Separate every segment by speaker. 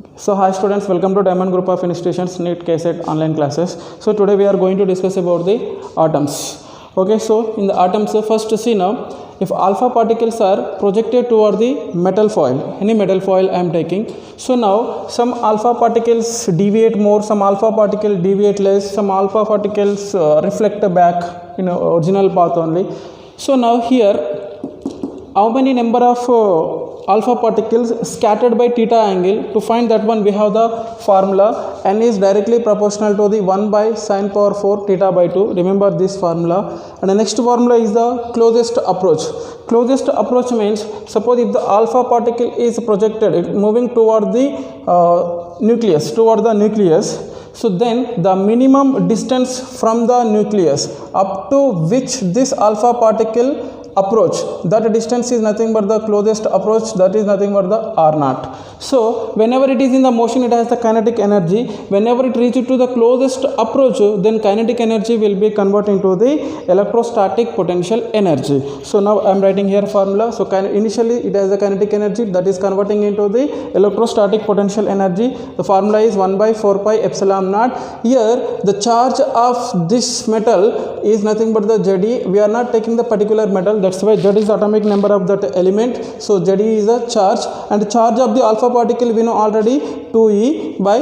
Speaker 1: So hi students, welcome to Diamond Group of Institutions NEET KSET online classes. So today we are going to discuss about the atoms. Okay, so in the atoms, first see now, if alpha particles are projected toward the metal foil, any metal foil I am taking. So now some alpha particles deviate more, some alpha particles deviate less, some alpha particles reflect back in original path only. So now here, how many number of alpha particles scattered by theta angle? To find that one we have the formula, n is directly proportional to the 1 by sine power 4 theta by 2. Remember this formula. And the next formula is the closest approach. Closest approach means, suppose if the alpha particle is projected moving toward the nucleus, so then the minimum distance from the nucleus up to which this alpha particle approach, that distance is nothing but the closest approach, that is nothing but the r naught. So whenever it is in the motion, it has the kinetic energy. Whenever it reaches to the closest approach, then kinetic energy will be converted into the electrostatic potential energy. So now I am writing here formula. So initially it has the kinetic energy, that is converting into the electrostatic potential energy. The formula is 1 by 4 pi epsilon naught. Here the charge of this metal is nothing but the Ze. We are not taking the particular metal, that's why Z is atomic number of that element. So Ze is a charge, and the charge of the alpha particle we know already, 2e by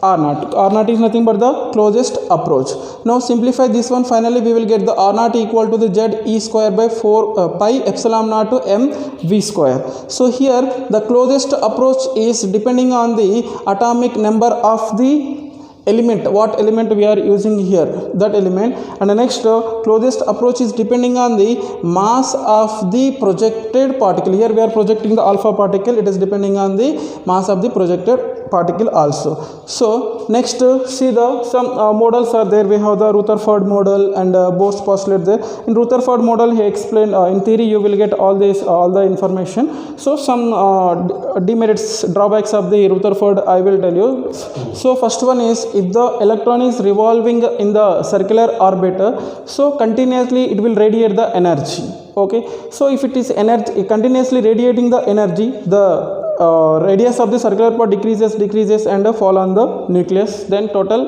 Speaker 1: r naught. R naught is nothing but the closest approach. Now simplify this one. Finally we will get the r naught equal to the Z e square by 4 pi epsilon naught to m v square. So here the closest approach is depending on the atomic number of the element, what element we are using here, that element. And the next closest approach is depending on the mass of the projected particle. Here we are projecting the alpha particle, it is depending on the mass of the projected particle also. So next see the some models are there. We have the Rutherford model and Bohr's postulate there. In Rutherford model he explained, in theory you will get all this, all the information. So some demerits, drawbacks of the Rutherford I will tell you. So first one is, if the electron is revolving in the circular orbit, so continuously it will radiate the energy. Okay, so if it is energy continuously radiating the energy, the radius of the circular part decreases and fall on the nucleus, then total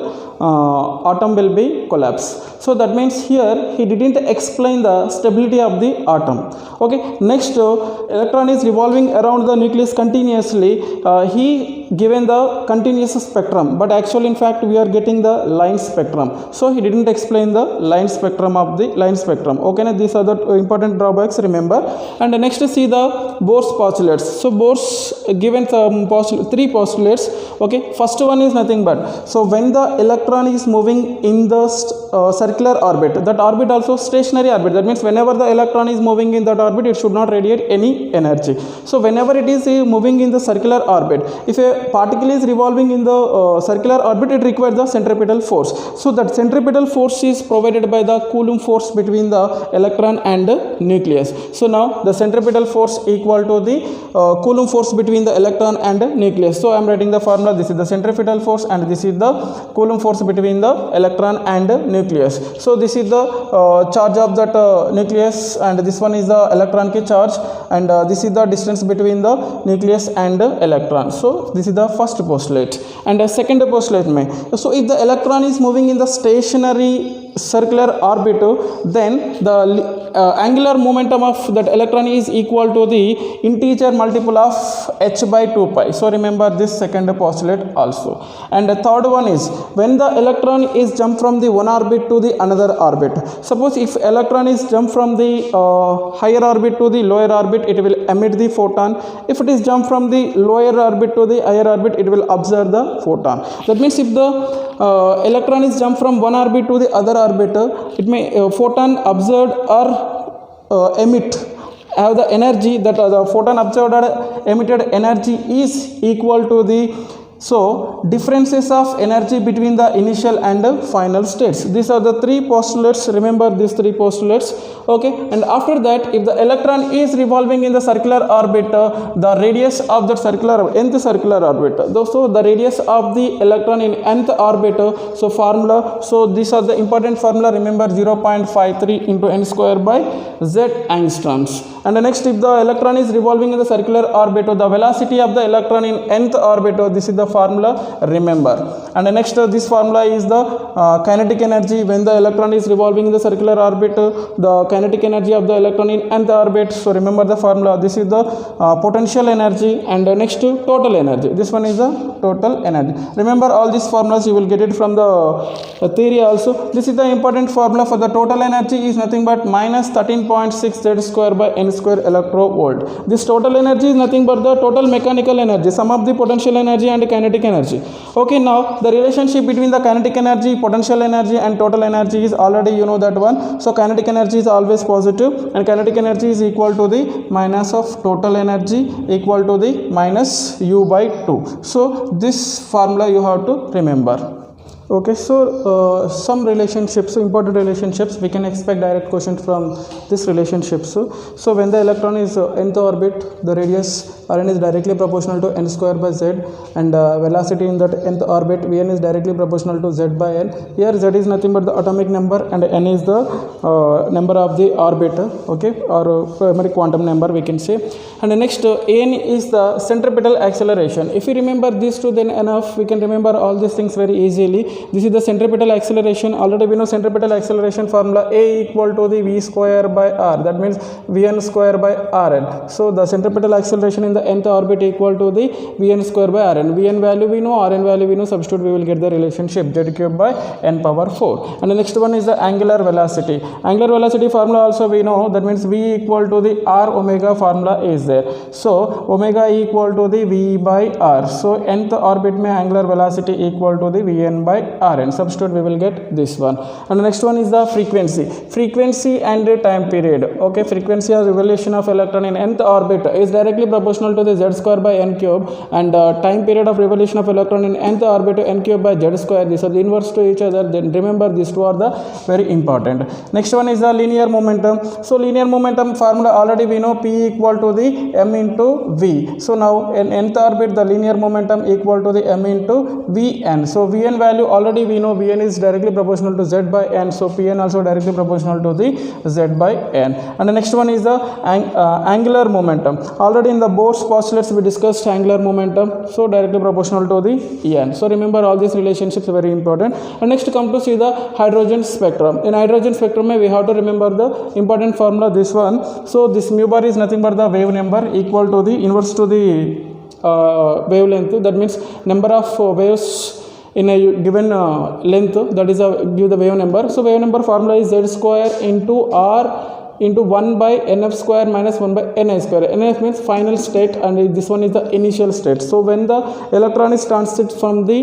Speaker 1: atom will be collapsed. So that means here he didn't explain the stability of the atom. Okay, next electron is revolving around the nucleus continuously. He given the continuous spectrum, but actually in fact we are getting the line spectrum. So he didn't explain the line spectrum of the line spectrum. Okay, now these are the important drawbacks, remember. And next see the Bohr's postulates. So Bohr's given some three postulates. Okay, first one is nothing but, so when the electron is moving in the circular orbit, that orbit also stationary orbit, that means whenever the electron is moving in that orbit, it should not radiate any energy. So whenever it is moving in the circular orbit, if a particle is revolving in the circular orbit, it requires the centripetal force. So that centripetal force is provided by the Coulomb force between the electron and the nucleus. So now the centripetal force equal to the Coulomb force between the electron and the nucleus. So I am writing the formula. This is the centripetal force and this is the Coulomb force between the electron and the nucleus. So this is the charge of that nucleus, and this one is the electron ki charge, and this is the distance between the nucleus and the electron. So this is the first postulate. And the second postulate mein, so if the electron is moving in the stationary circular orbit, then the angular momentum of that electron is equal to the integer multiple of h by 2 pi. So remember this second postulate also. And the third one is, when the electron is jumped from the one orbit to the another orbit, suppose if electron is jumped from the higher orbit to the lower orbit, it will emit the photon. If it is jumped from the lower orbit to the higher orbit, it will absorb the photon. That means if the electron is jumped from one orbit to the other orbit, it may photon absorbed or emit have the energy, that the photon absorbed or emitted energy is equal to the differences of energy between the initial and the final states. These are the three postulates. Remember these three postulates. Okay, and after that, if the electron is revolving in the circular orbit, the radius of the nth circular orbit, so the radius of the electron in nth orbit, so formula, so these are the important formula. Remember 0.53 into n square by z angstroms. And next, if the electron is revolving in the circular orbit, the velocity of the electron in nth orbit, this is the the formula, remember. And next this formula is the kinetic energy. When the electron is revolving in the circular orbit, the kinetic energy of the electron in nth orbit. So remember the formula. This is the potential energy. And next total energy. This one is the total energy. Remember all these formulas, you will get it from the theory also. This is the important formula for the total energy is nothing but minus 13.6 z square by n square electrovolt. This total energy is nothing but the total mechanical energy, sum of the potential energy and kinetic energy. Okay, now the relationship between the kinetic energy, potential energy and total energy is already you know that one. So kinetic energy is always positive and kinetic energy is equal to the minus of total energy equal to the minus u by 2. So this formula you have to remember. Okay, so some relationships, important relationships, we can expect direct questions from this relationships. So when the electron is nth orbit, the radius Rn is directly proportional to n square by z, and velocity in that nth orbit Vn is directly proportional to z by n. Here z is nothing but the atomic number and n is the number of the orbit, okay, or primary quantum number we can say. And the next n is the centripetal acceleration. If you remember these two, then enough, we can remember all these things very easily. This is the centripetal acceleration. Already we know centripetal acceleration formula, A equal to the v square by r, that means Vn square by Rn. So the centripetal acceleration in the nth orbit equal to the Vn square by Rn. Vn value we know, Rn value we know, substitute, we will get the relationship z cube by n power 4. And the next one is the angular velocity. Angular velocity formula also we know, that means v equal to the r omega formula is there. So omega equal to the v by r. So nth orbit mein angular velocity equal to the Vn by Rn. Substitute, we will get this one. And the next one is the frequency and the time period. Okay, frequency of revolution of electron in nth orbit is directly proportional to the z square by n cube, and time period of revolution of electron in nth orbit n cube by z square. These are the inverse to each other. Then remember these two are the very important. Next one is the linear momentum. So linear momentum formula already we know, p equal to the m into v. So now in nth orbit the linear momentum equal to the m into vn. So vn value already we know, Vn is directly proportional to z by n, so Pn also directly proportional to the z by n. And the next one is the angular momentum. Already in the Bohr's postulates we discussed angular momentum, so directly proportional to the n. So remember all these relationships are very important. And next come to see the hydrogen spectrum. In hydrogen spectrum we have to remember the important formula, this one. So this mu bar is nothing but the wave number equal to the inverse to the wavelength, that means number of waves in a given length, that is give the wave number. So wave number formula is z square into r into 1 by nf square minus 1 by ni square. Nf means final state and this one is the initial state. So when the electron is transit from the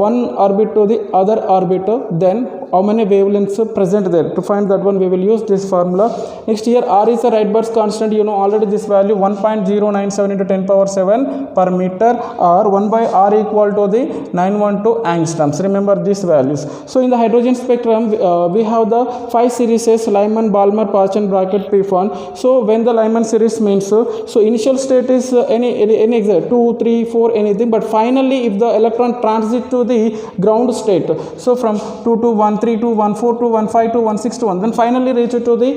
Speaker 1: one orbit to the other orbit, then how many wavelengths present there. To find that one we will use this formula. Next here r is the Rydberg's constant, you know already this value 1.097 into 10 power 7 per meter, or 1 by r equal to the 912 angstroms. Remember these values. So in the hydrogen spectrum we have the 5 series, Lyman, Balmer, Paschen, bracket, Pfon. So when the Lyman series means, so initial state is any exact 2, 3, 4 anything, but finally if the electron transit to the ground state, so from 2 to 1, 3 to 1, 4 to 1, 5 to 1, 6 to 1, then finally reach to the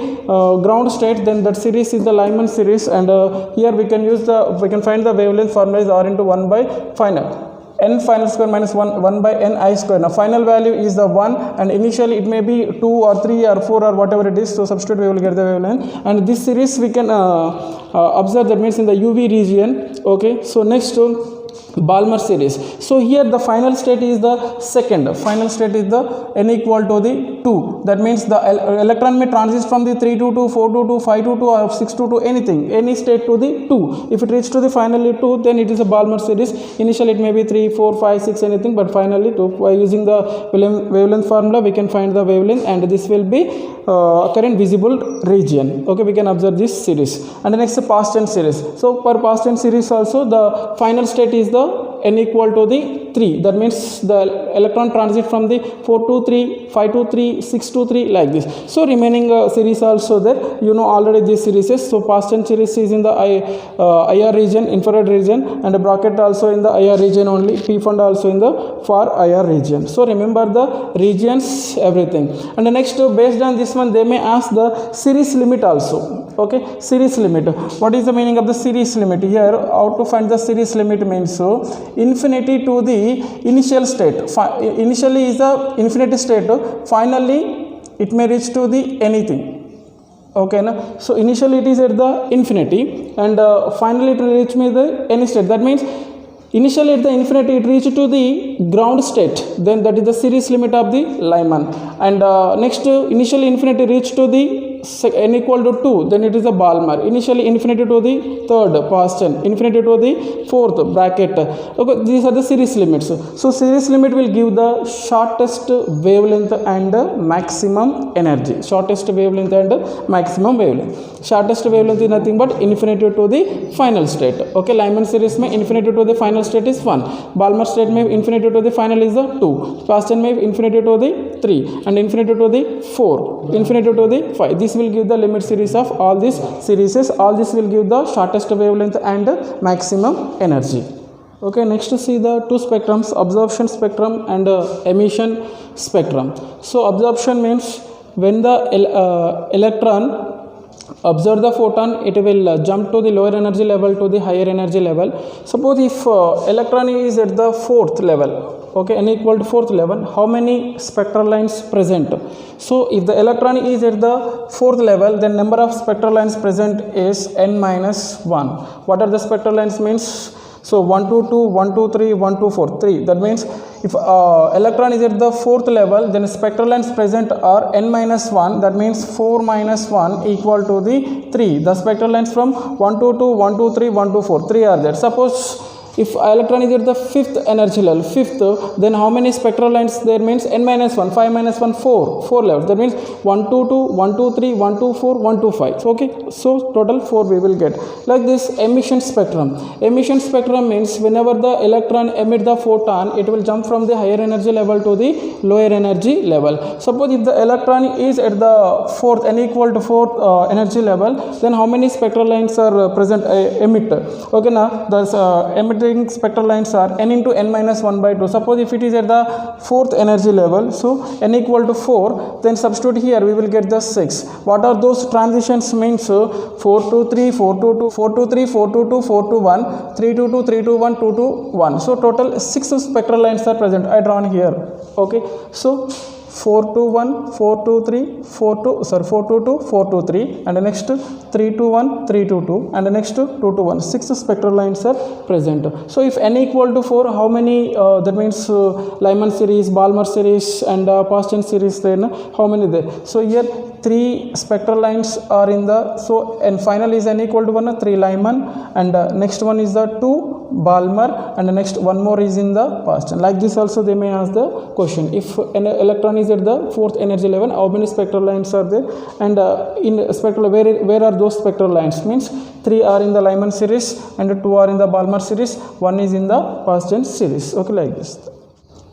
Speaker 1: ground state, then that series is the Lyman series. And here we can use we can find the wavelength formula is r into 1 by final n final square minus 1 by n I square. Now final value is the 1 and initially it may be 2 or 3 or 4 or whatever it is, so substitute we will get the wavelength. And this series we can observe, that means in the UV region. Okay, so next Balmer series. So here the final state is the second. Final state is the n equal to the 2. That means the electron may transit from the 3 to 2, 4 to 2, 5 to 2 or 6 to 2, anything, any state to the 2. If it reaches to the finally 2, then it is a Balmer series. Initially it may be 3, 4, 5, 6 anything, but finally 2. By using the wavelength formula we can find the wavelength, and this will be current visible region. Okay, we can observe this series. And the next Paschen series. So per Paschen series also the final state is the n equal to the 3. That means the electron transit from the 4 to 3, 5 to 3, 6 to 3 like this. So remaining series also there, you know already these series. So past tense series is in the IR region, infrared region, and a bracket also in the IR region only, P fund also in the far IR region. So remember the regions, everything. And the next, based on this one, they may ask the series limit also. Okay, series limit. What is the meaning of the series limit? Here, how to find the series limit means so infinity to the initial state. Initially is the infinity state. Finally, it may reach to the anything. Okay, na? So initially it is at the infinity, and finally it will reach me the any state. That means initially at the infinity it reached to the ground state, then that is the series limit of the Lyman. And next, initially infinity reached to the n equal to 2, then it is a Balmer. Initially infinity to the third, past tense, infinity to the fourth, bracket. Okay, these are the series limits. So series limit will give the shortest wavelength and maximum energy. Shortest wavelength and maximum wavelength. Shortest wavelength is nothing but infinity to the final state. Okay, Lyman series में infinity to the final state is 1. Balmer state में infinity to the final is the 2. Past tense में infinity to the 3 and infinity to the 4. Infinity to the 5. This will give the limit series of all these series. All this will give the shortest wavelength and maximum energy. Okay, next to see the two spectrums, absorption spectrum and emission spectrum. So absorption means when the electron observe the photon, it will jump to the lower energy level to the higher energy level. Suppose if electron is at the fourth level, okay, n equal to fourth level, how many spectral lines present? So if the electron is at the fourth level, then number of spectral lines present is n minus 1. What are the spectral lines means? So 1 2 2, 1 2 3, 1 2 4 3. That means if electron is at the fourth level, then spectral lines present are n minus 1. That means 4 minus 1 equal to the 3. The spectral lines from 1 2 2, 1 2 3, 1 2 4, 3 are there. Suppose if electron is at the fifth energy level, fifth, then how many spectral lines there means n minus 1, 5 minus 1, 4 levels. That means 1 2 2, 1 2 3, 1 2 4, 1 2 5. Okay, so total 4 we will get. Like this emission spectrum. Emission spectrum means whenever the electron emit the photon, it will jump from the higher energy level to the lower energy level. Suppose if the electron is at the fourth, n equal to fourth energy level, then how many spectral lines are present emit? Okay, now the emitting spectral lines are n into n minus 1 by 2. Suppose if it is at the fourth energy level, so n equal to 4, then substitute here, we will get the 6. What are those transitions means? 4 to 3, 4 to 2, 4 to 3, 4 to 2, 4 to 1, 3 to 2, 3 to 1, 2 to 1. So total 6 spectral lines are present. I drawn here. Okay, so 4 to 1, 4 to 3, 4 to 2, 4 to 3, and the next 3 to 1, 3 to 2, and the next 2 to 1. 6 spectral lines are present. So if n equal to 4, how many? That means Lyman series, Balmer series, and past tense series. Then how many there? So here 3 spectral lines are in the, so and final is n equal to 1, 3 Lyman, and next one is the 2 Balmer, and the next one more is in the past. And like this also they may ask the question, if an electron is at the fourth energy level, how many spectral lines are there? And in spectral, where are those spectral lines? Means 3 are in the Lyman series and 2 are in the Balmer series, 1 is in the past tense series. Okay, like this.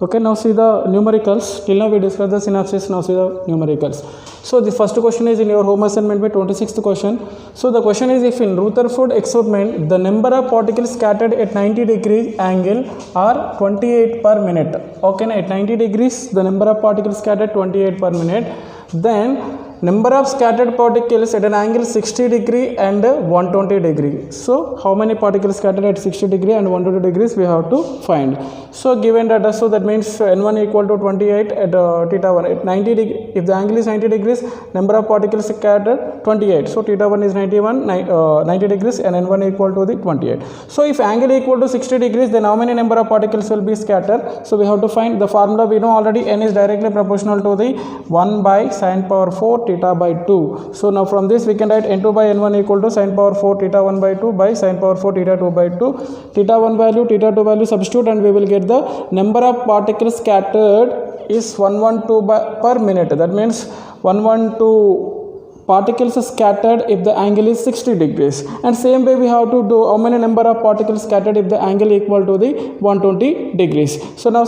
Speaker 1: Okay, now see the numericals. Till now we discussed the synopsis, now see the numericals. So the first question is in your home assignment, 26th question. So the question is, if in Rutherford experiment the number of particles scattered at 90 degrees angle are 28 per minute. Okay, at 90 degrees the number of particles scattered 28 per minute. Then number of scattered particles at an angle 60 degree and 120 degree. So how many particles scattered at 60 degree and 120 degrees we have to find. So given data, so that means n1 equal to 28 at theta 1 at 90 degree. If the angle is 90 degrees, number of particles scattered 28. So theta 1 is 90 degrees and n1 equal to the 28. So if angle equal to 60 degrees, then how many number of particles will be scattered? So we have to find the formula. We know already n is directly proportional to the 1 by sin power 4 theta by 2. So now from this we can write n2 by n1 equal to sin power 4 theta 1 by 2 by sin power 4 theta 2 by 2. Theta 1 value, theta 2 value substitute, and we will get the number of particles scattered is 112 per minute. That means 112 particles scattered if the angle is 60 degrees. And same way we have to do how many number of particles scattered if the angle equal to the 120 degrees. So now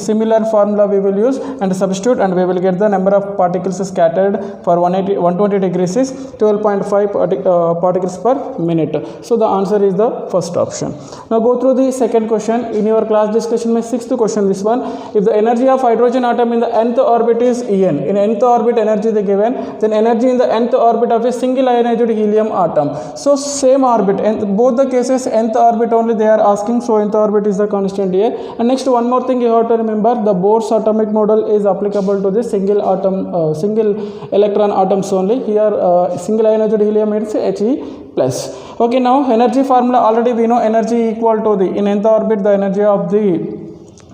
Speaker 1: similar formula we will use and substitute, and we will get the number of particles scattered for 120 degrees is 12.5 particles per minute. So the answer is the first option. Now go through the second question. In your class discussion mein sixth question this one. If the energy of hydrogen atom in the nth orbit is En, in nth orbit energy they given, then energy in the nth orbit of a single ionized helium atom. So same orbit, and both the cases nth orbit only they are asking, so nth orbit is the constant here. And next one more thing you have to remember, the Bohr's atomic model is applicable to the single atom, single electron atoms only. Here single ionized helium is He plus. Okay, now energy formula already we know, energy equal to the, in nth orbit the energy of the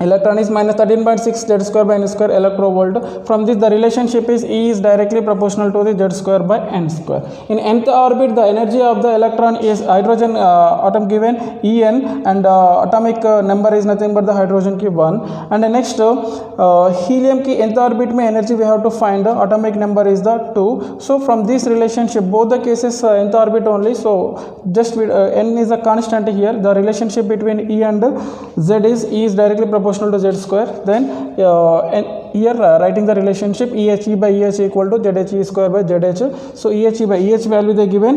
Speaker 1: electron is minus 13.6 z square by n square electrovolt. From this the relationship is E is directly proportional to the z square by n square. In nth orbit the energy of the electron is hydrogen atom given En, and atomic number is nothing but the hydrogen ki 1. And the next helium ki nth orbit mein energy we have to find, atomic number is the 2. So from this relationship both the cases nth orbit only, so just n is a constant here. The relationship between E and Z is E is directly proportional to z square. Then here writing the relationship EHE by EH equal to ZHE square by ZH. So EHE by EH value they given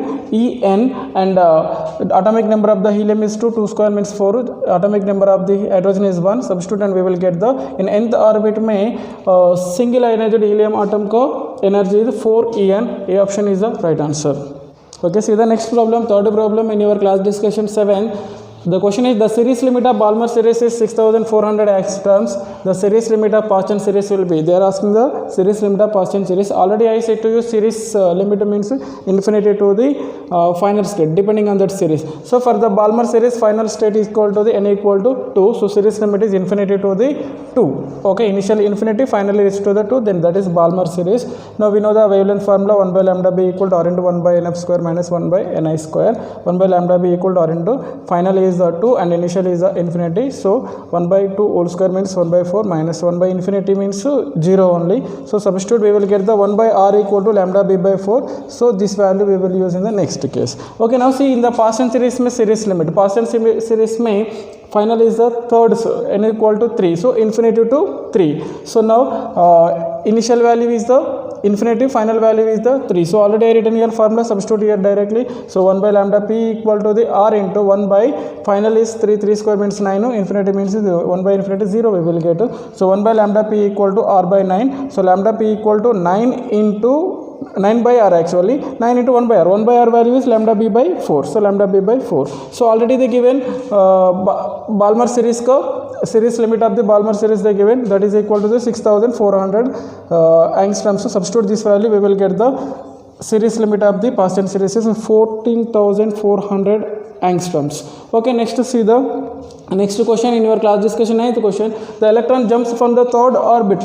Speaker 1: En, and atomic number of the helium is 2, 2 square means 4, atomic number of the hydrogen is 1. Substitute and we will get the, in nth orbit mein single ionized helium atom ko energy is 4 En. A option is the right answer. Okay, see the next problem, third problem in your class discussion 7. The question is, the series limit of Balmer series is 6400 angstroms. The series limit of Paschen series will be, they are asking the series limit of Paschen series. Already I said to you, series limit means infinity to the final state depending on that series. So for the Balmer series final state is equal to the n equal to 2. So series limit is infinity to the 2. Okay, initially infinity, finally reach to the 2, then that is Balmer series. Now we know the wavelength formula, 1 by lambda b equal to r into 1 by nf square minus 1 by ni square. 1 by lambda b equal to r into finally is the 2 and initially is the infinity. So 1 by 2 whole square means 1 by 4 minus 1 by infinity means 0 only. So substitute we will get the 1 by r equal to lambda b by 4. So this value we will use in the next case. Okay, now see in the Paschen series mein series limit, Paschen series mein final is the third, n equal to 3, so infinity to 3. So now initial value is the infinity, final value is the 3. So already I written here formula, substitute here directly. So 1 by lambda p equal to the r into 1 by final is 3, 3 square means 9, infinity means 1 by infinity 0 we will get. So 1 by lambda p equal to r by 9. So lambda p equal to 9 into 9 by r, actually 9 into 1 by r. 1 by r value is lambda b by 4. So lambda b by 4. So already they given Balmer series ka series limit of the Balmer series they given, that is equal to the 6400 angstroms. So substitute this value, we will get the series limit of the Paschen series is 14,400 angstroms. Okay, next to see the next question in your class discussion, 9th question. The electron jumps from the third orbit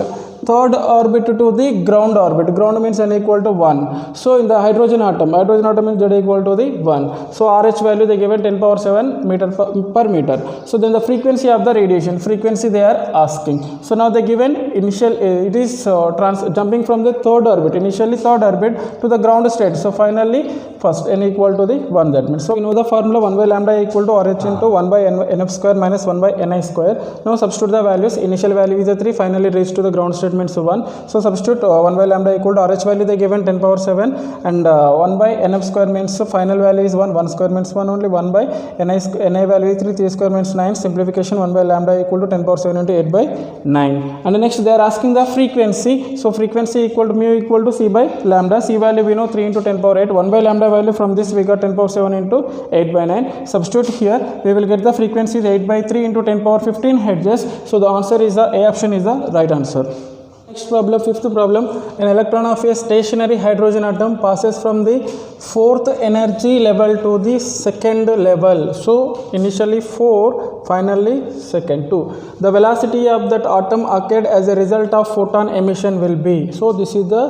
Speaker 1: to the ground orbit. Ground means n equal to 1. So in the hydrogen atom means z equal to the 1. So RH value they given 10 power 7 meter per meter. So then the frequency of the radiation, frequency they are asking. So now they given initial it is jumping from the third orbit, initially third orbit to the ground state. So finally first n equal to the 1, that means. So you know the formula, 1 by lambda equal to RH into 1 by nf square minus 1 by ni square. Now substitute the values, initial value is a 3, finally reached to the ground state means 1. So substitute 1 by lambda equal to RH value they given 10 power 7 and 1 by nf square means final value is 1, 1 square means 1 only, 1 by ni value is 3, 3 square means 9, simplification 1 by lambda equal to 10 power 7 into 8 by 9. And the next they are asking the frequency. So frequency equal to mu equal to c by lambda. C value we know 3 into 10 power 8, 1 by lambda value from this we got 10 power 7 into 8 by 9. Substitute here, we will get the frequency is 8 by 3 into 10 power 15 hertz. So the answer is the A option is the right answer. Next problem, fifth problem. An electron of a stationary hydrogen atom passes from the fourth energy level to the second level. So initially 4, finally second 2. The velocity of that atom occurred as a result of photon emission will be. So this is the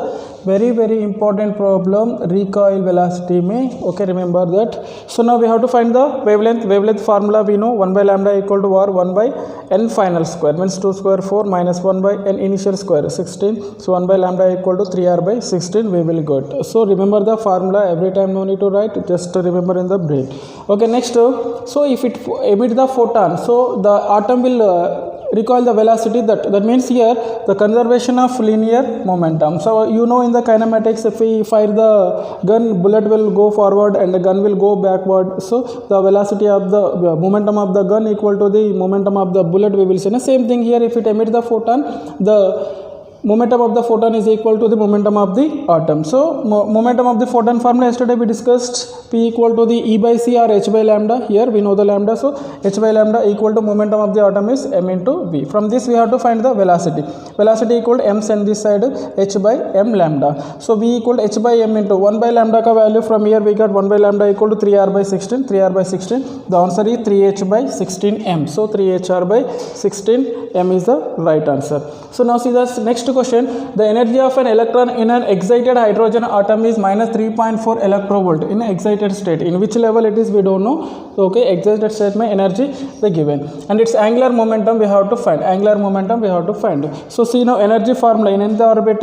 Speaker 1: very important problem, recoil velocity mein. Okay, remember that. So now we have to find the wavelength formula. We know 1 by lambda equal to or 1 by n final square, means 2 square 4 minus 1 by n initial square 16. So 1 by lambda equal to 3r by 16 we will get. So remember the formula every time, no need to write, just remember in the brain. Okay, next, so if it emit the photon, so the atom will recoil the velocity, that means here the conservation of linear momentum. So you know in the kinematics, if we fire the gun, bullet will go forward and the gun will go backward. So the velocity of the momentum of the gun equal to the momentum of the bullet, we will say. The same thing here, if it emits the photon, the momentum of the photon is equal to the momentum of the atom. So momentum of the photon formula yesterday we discussed, P equal to the E by C or H by lambda. Here we know the lambda, so H by lambda equal to momentum of the atom is m into v. From this we have to find the velocity. Velocity equal to m, send this side, h by m lambda. So v equal to h by m into 1 by lambda ka value, from here we got 1 by lambda equal to 3r by 16. 3r by 16, the answer is 3h by 16 m. So 3hr by 16 m is the right answer. So now see the next question. The energy of an electron in an excited hydrogen atom is minus 3.4 electrovolt in excited state. In which level it is, we don't know. So, okay, excited state my energy they given, and its angular momentum we have to find. Angular momentum we have to find. So see now energy formula in the orbit.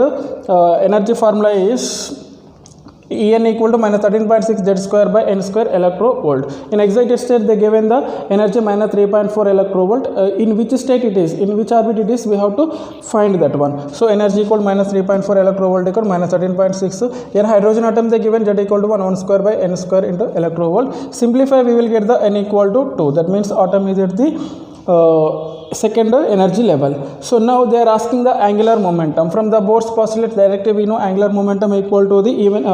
Speaker 1: Energy formula is En equal to minus 13.6 z square by n square electrovolt. In excited state they given the energy minus 3.4 electrovolt. In which state it is, in which orbit it is, we have to find that one. So energy equal to minus 3.4 electrovolt equal minus 13.6. Here hydrogen atom they given z equal to 1 square by n square into electrovolt. Simplify, we will get the n equal to 2. That means atom is at the second energy level. So now they are asking the angular momentum. From the Bohr's postulate directly we know angular momentum equal to the even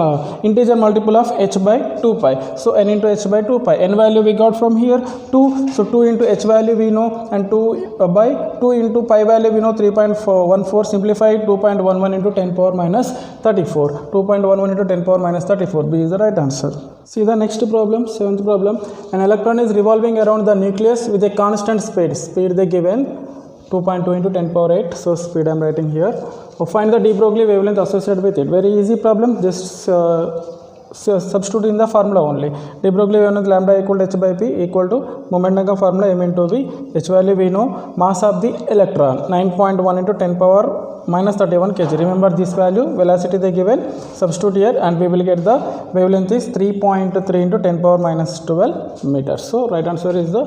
Speaker 1: integer multiple of h by 2 pi. So n into h by 2 pi. N value we got from here 2. So 2 into h value we know, and 2 by 2 into pi value we know 3.14. Simplify 2.11 into 10 power minus 34. 2.11 into 10 power minus 34. B is the right answer. See the next problem, 7th problem. An electron is revolving around the nucleus with a constant speed. Speed they given 2.2 into 10 power 8. So speed I am writing here. So find the de Broglie wavelength associated with it. Very easy problem. Just substitute in the formula only. De Broglie wavelength lambda equal to h by p equal to momentum ka formula m into v. H value we know. Mass of the electron 9.1 into 10 power minus 31 kg. Remember this value. Velocity they given. Substitute here and we will get the wavelength is 3.3 into 10 power minus 12 meters. So right answer is the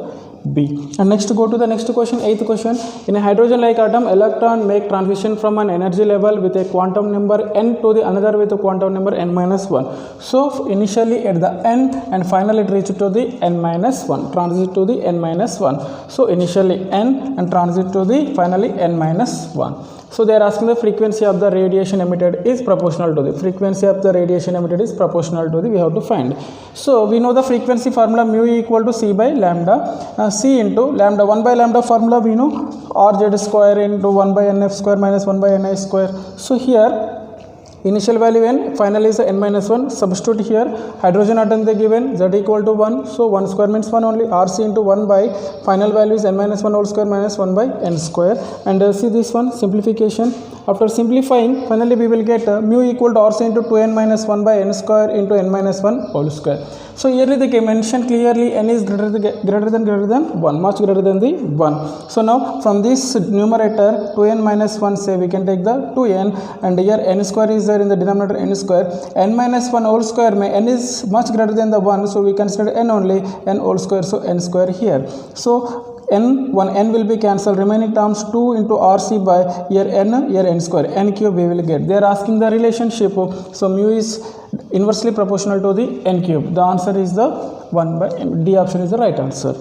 Speaker 1: B. And next go to the next question, 8th question. In a hydrogen like atom, electron make transition from an energy level with a quantum number n to the another with a quantum number n minus 1. So initially at the n and finally it reach to the n minus 1, transit to the n minus 1. So initially n and transit to the finally n minus 1. So they are asking the frequency of the radiation emitted is proportional to the frequency of the radiation emitted is proportional to the, we have to find. So we know the frequency formula mu equal to c by lambda. C into lambda, 1 by lambda formula we know rz square into 1 by nf square minus 1 by ni square. So here initial value n, final is n minus 1. Substitute here. Hydrogen atom they given z equal to 1. So 1 square means 1 only. Rc into 1 by final value is n minus 1 whole square minus 1 by n square. And see this one, simplification. After simplifying, finally we will get mu equal to Rc into 2n minus 1 by n square into n minus 1 whole square. So here they mention clearly n is greater than 1, much greater than the 1. So now from this numerator 2n minus 1, say we can take the 2n, and here n square is there in the denominator n square. N minus 1 whole square, n is much greater than the 1, so we consider n only, n whole square, so n square here. So n will be cancelled, remaining terms 2 into rc by here n square, n cube we will get. They are asking the relationship, so mu is inversely proportional to the n cube. The answer is the 1 by m. D option is the right answer.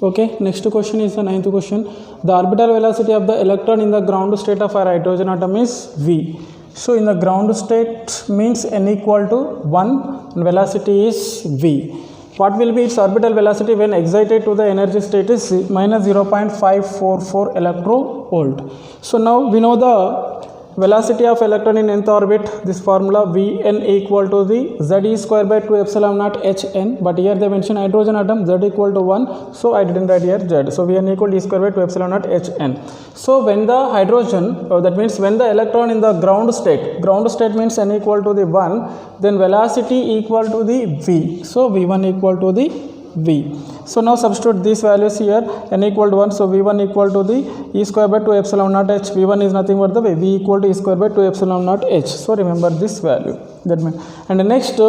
Speaker 1: Okay, next question is the 9th question. The orbital velocity of the electron in the ground state of our hydrogen atom is v. So in the ground state means n equal to 1 and velocity is v. What will be its orbital velocity when excited to the energy state is minus 0.544 electrovolt. So now we know the velocity of electron in nth orbit, this formula Vn equal to the Z e square by 2 epsilon naught Hn, but here they mention hydrogen atom Z equal to 1, so I didn't write here Z. So Vn equal to e square by 2 epsilon naught Hn. So when the hydrogen, that means when the electron in the ground state means n equal to the 1, then velocity equal to the V. So V1 equal to the V. So now substitute these values here, n equal to 1, so V1 equal to the e square by 2 epsilon naught h. V1 is nothing but the V equal to e square by 2 epsilon naught h. So remember this value. That means, and the next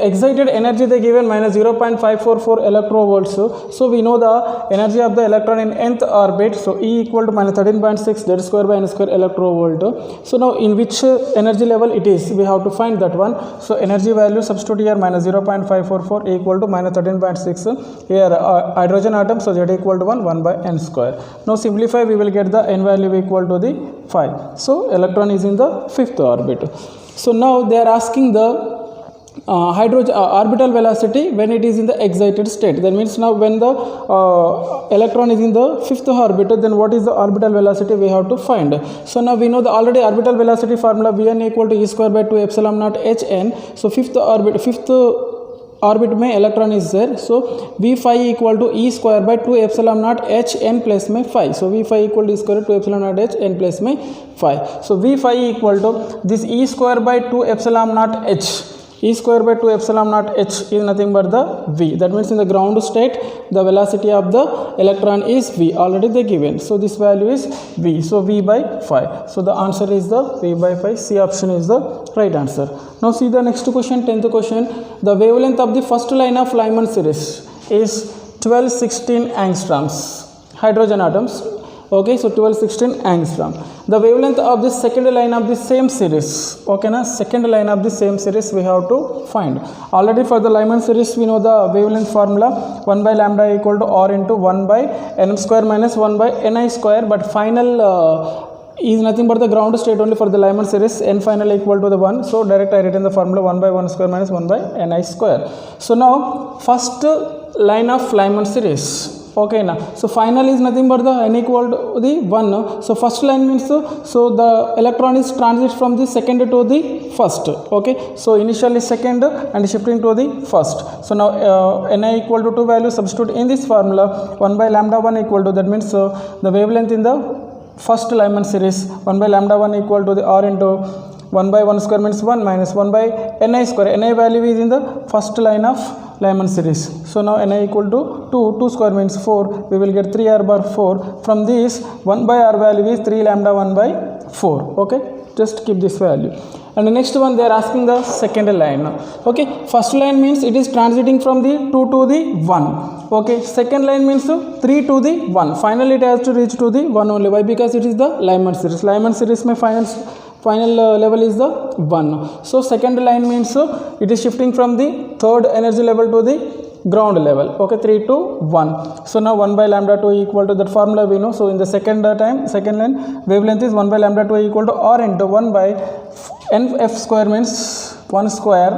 Speaker 1: excited energy they given minus 0.544 electrovolts. So we know the energy of the electron in nth orbit. So E equal to minus 13.6 z square by n square electrovolt. So now in which energy level it is, we have to find that one. So energy value substitute here, minus 0.544 equal to minus 13.6. Here hydrogen atom, so Z equal to 1 by n square. Now simplify, we will get the n value equal to the 5. So electron is in the 5th orbit. So now they are asking the hydrogen orbital velocity when it is in the excited state. That means now when the electron is in the 5th orbit, then what is the orbital velocity we have to find. So now we know the already orbital velocity formula Vn equal to e square by 2 epsilon naught Hn. So 5th orbit में electron is there, so v phi equal to e square by 2 epsilon naught h n plus में phi. So v phi equal to e square 2 epsilon naught h n plus में phi. So v phi equal to this e square by 2 epsilon naught h. E square by 2 epsilon naught h is nothing but the v. That means in the ground state the velocity of the electron is v. Already they given. So this value is v. So v by phi. So the answer is the v by phi. C option is the right answer. Now see the next question, 10th question. The wavelength of the first line of Lyman series is 1216 angstroms. Hydrogen atoms. Okay, so 1216 angstrom. The wavelength of the second line of the same series. Okay, na second line of the same series we have to find. Already for the Lyman series we know the wavelength formula 1 by lambda equal to r into 1 by n square minus 1 by ni square. But final is nothing but the ground state only for the Lyman series. N final equal to the 1. So direct I written the formula 1 by 1 square minus 1 by ni square. So now first line of Lyman series. Okay, now so final is nothing but the n equal to the 1. So first line means so the electron is transit from the second to the first. Okay, so initially second and shifting to the first. So now ni equal to 2 value, substitute in this formula 1 by lambda 1 equal to, that means the wavelength in the first Lyman series 1 by lambda 1 equal to the r into 1 by 1 square means 1 minus 1 by ni square. Ni value is in the first line of Lyman series. So now ni equal to 2 square means 4. We will get 3 r bar 4. From this 1 by r value is 3 lambda 1 by 4. Okay, just keep this value. And the next one they are asking the second line. Okay, first line means it is transiting from the 2 to the 1. Okay, second line means 3 to the 1. Finally it has to reach to the 1 only. Why? Because it is the Lyman series. Lyman series mein final level is the 1. So second line means it is shifting from the third energy level to the ground level. Okay, 3 to 1. So now 1 by lambda 2 equal to that formula we know. So in the second line wavelength is 1 by lambda 2 equal to r into 1 by nf square means 1 square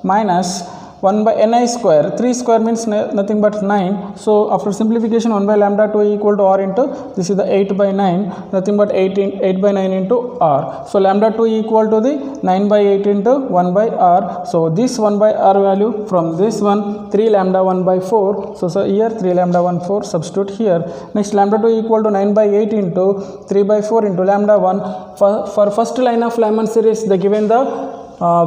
Speaker 1: minus 1 by ni square. 3 square means nothing but 9. So after simplification 1 by lambda 2 equal to r into, this is the 8 by 9, nothing but 8 by 9 into r. So lambda 2 equal to the 9 by 8 into 1 by r. So this 1 by r value from this one 3 lambda 1 by 4. So here 3 lambda 1 4, substitute here. Next lambda 2 equal to 9 by 8 into 3 by 4 into lambda 1. For first line of Lyman series they given the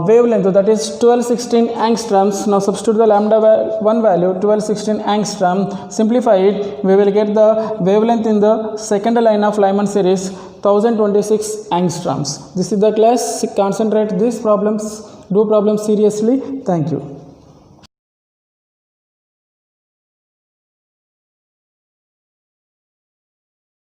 Speaker 1: wavelength, that is 1216 angstroms. Now substitute the lambda 1 value 1216 angstrom. Simplify it, we will get the wavelength in the second line of Lyman series 1026 angstroms. This is the class. Concentrate these problems, do problems seriously. Thank you.